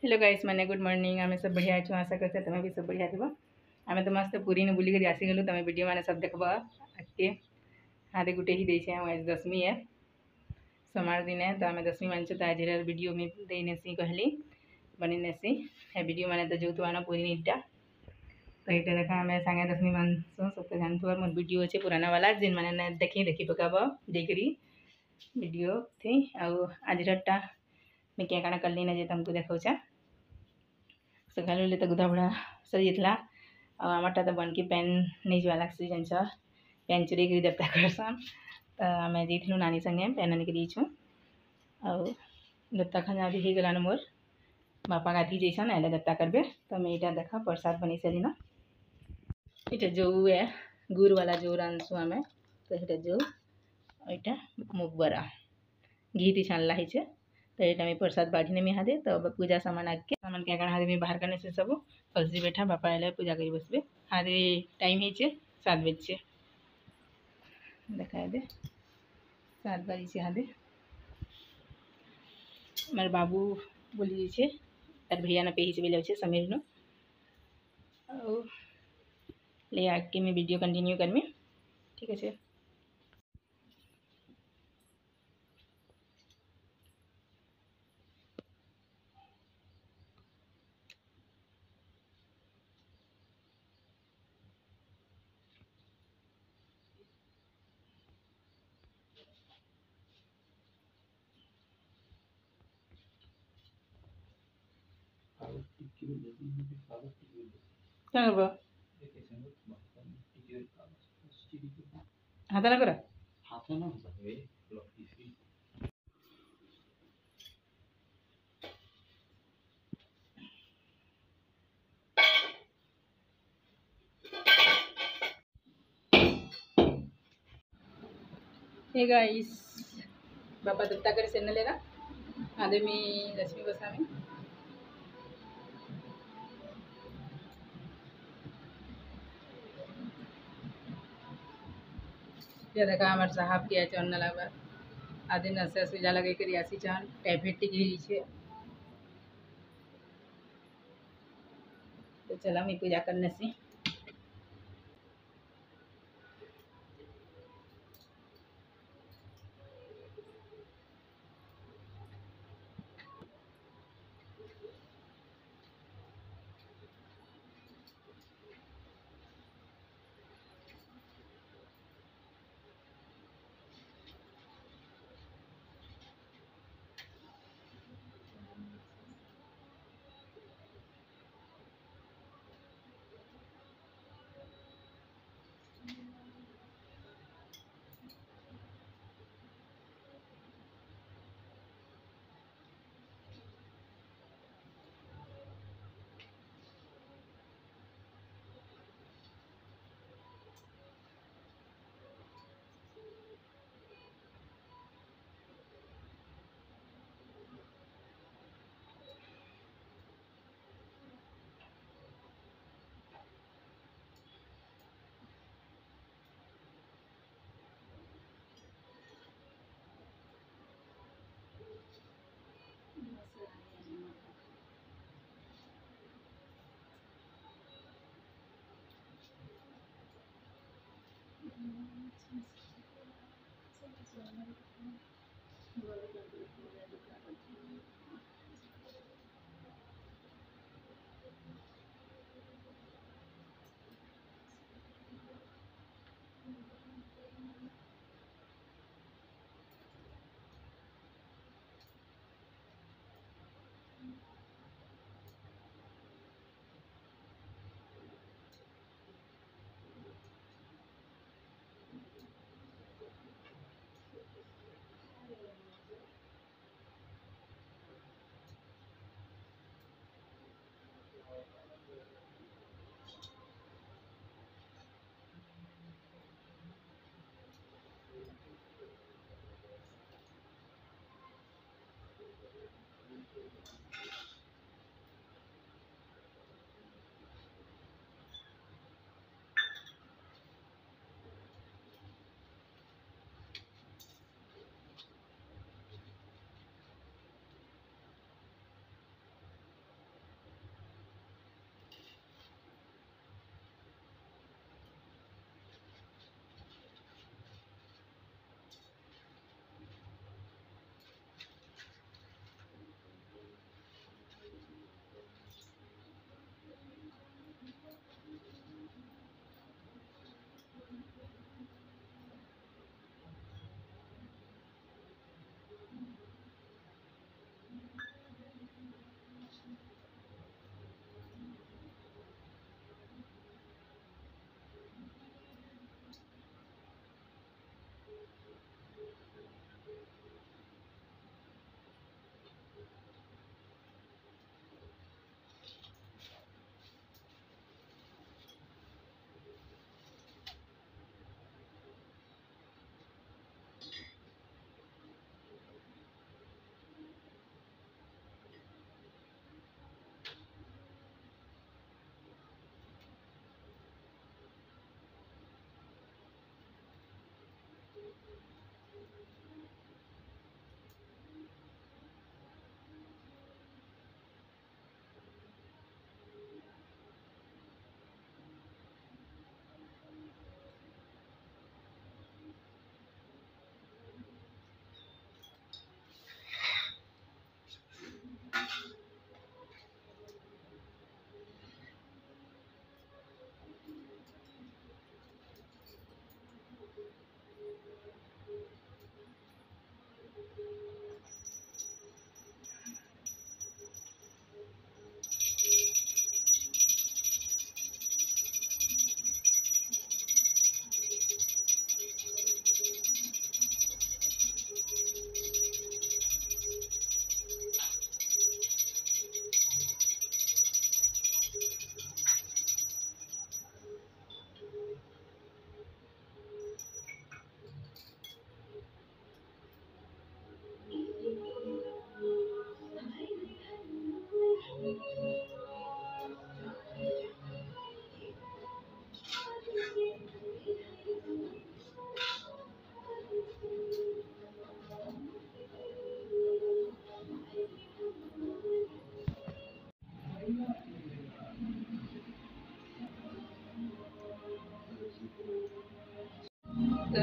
Hello guys मैंने good morning आम सब बढ़िया अच्छे आशा करते तुम्हें भी सब बढ़िया थी। आम तो मस्त पुरी ने बुलिक आसीगलु तुम वीडियो मैंने सब देखब आज के हाथे गुटे ही देछे आज दशमी है सोमवार दिन है तो आम दशमी मान तो आज वीडियो में देनेसी कहली बनी नेसी है वीडियो मैंने तो जो आना पूरी नीटा तो ये देखा आम सांगे दशमी मानसु सब तो जानते मोर वीडियो अच्छे पुराना वाला जिन मैंने देखी पकाब देखरी वीडियो थी आजटा मैं क्या काଣା कली ना जे तुमको देखा सकाळी तो गुदा बुढ़ा सरी जाता आमरटा तो बनकी पेन नहीं जावा लगे जान पेन चोरी कर देवता करसन तो आम जाइलु नानी संगे पेन आनिक दीछू देवता खाना भी गलान मोर बापा गाधी जैसन एले देवता करबे तो मैं यहाँ देख प्रसाद बनी सारी ना ये जो है गुड़ वाला जो रांधसु आम तो ये जो यहाँ मुग बरा घी ती छानला है तो ये मैं प्रसाद बाढ़ी ने हादे तो पूजा सामान आगे सामान क्या हादे में बाहर करने से सब कलसी बैठा बापा एल पूजा कर बसबे हादे टाइम है 7 बजे देखा दे 7 बजे हादे मार बाबू बोली तार भैया ना पेही से बोले समीर नो ले आके मैं वीडियो कंटिन्यू करमी ठीक है। क्या करबो हाथ ना करा हे गाइस बापा दत्ता कर सेन लेगा आधे में लक्ष्मी बसा में ये देखा हमारे साहब किया चन्न लगा आधे नशा सुजा लगे कर आसी चान टैबलेट टिकी छे तो चला मैं पूजा करने से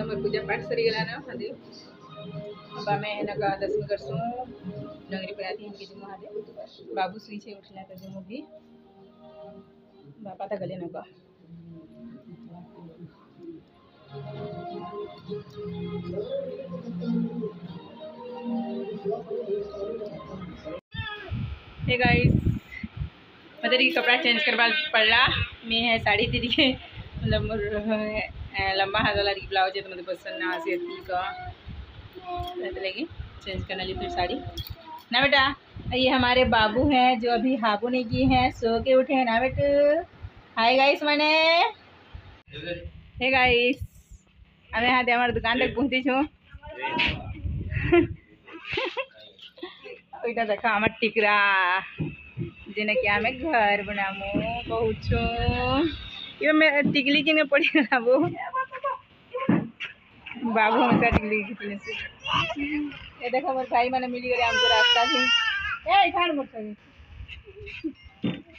मोर पूजा पाठ सरीगला ना हादे अब आमे नका दसमी करसु डंगरी पराती हम के महादे बाबू सुई छे उठला त जो भी बापा त गले नका हे गाइस मतलब कि कपड़ा चेंज करवा पड़ला मैं है साड़ी तेरी के मतलब लंबा हाथ वाला ब्लाउज है तो मतलब पसंद ना आती का लगी चेंज करना ली फिर साड़ी ना बेटा। ये हमारे बाबू हैं जो अभी हाबू ने की हैं सो के उठे हैं ना बेटू। हाय गाइस मैंने हे गाइस हमें यहाँ हमारे दुकान तक पहुँची छू ओइटा देखा हमार टिकरा जेने कि आमे घर बनामु कहू छू ये मैं टिकली के में पड़ी वो बाबू हमेशा टिकली खींचने से ये देखो मोर भाई मैंने मिली गए हमको रास्ता थी ए खान मत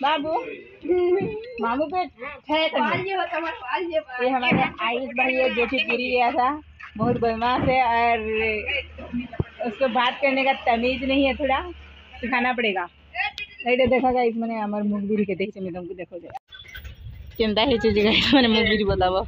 बाबू मामू पे है ये हमारे आयुष भाई है जो कि पूरी गया था बहुत बदमाश है और उसको बात करने का तमीज नहीं है थोड़ा सिखाना पड़ेगा। नहीं देखा गाइस मैंने हमार मुखबिरी के देखी मैं तुमको देखो जाए केमता है चीज गाइस मैंने मुखबिरी बताबो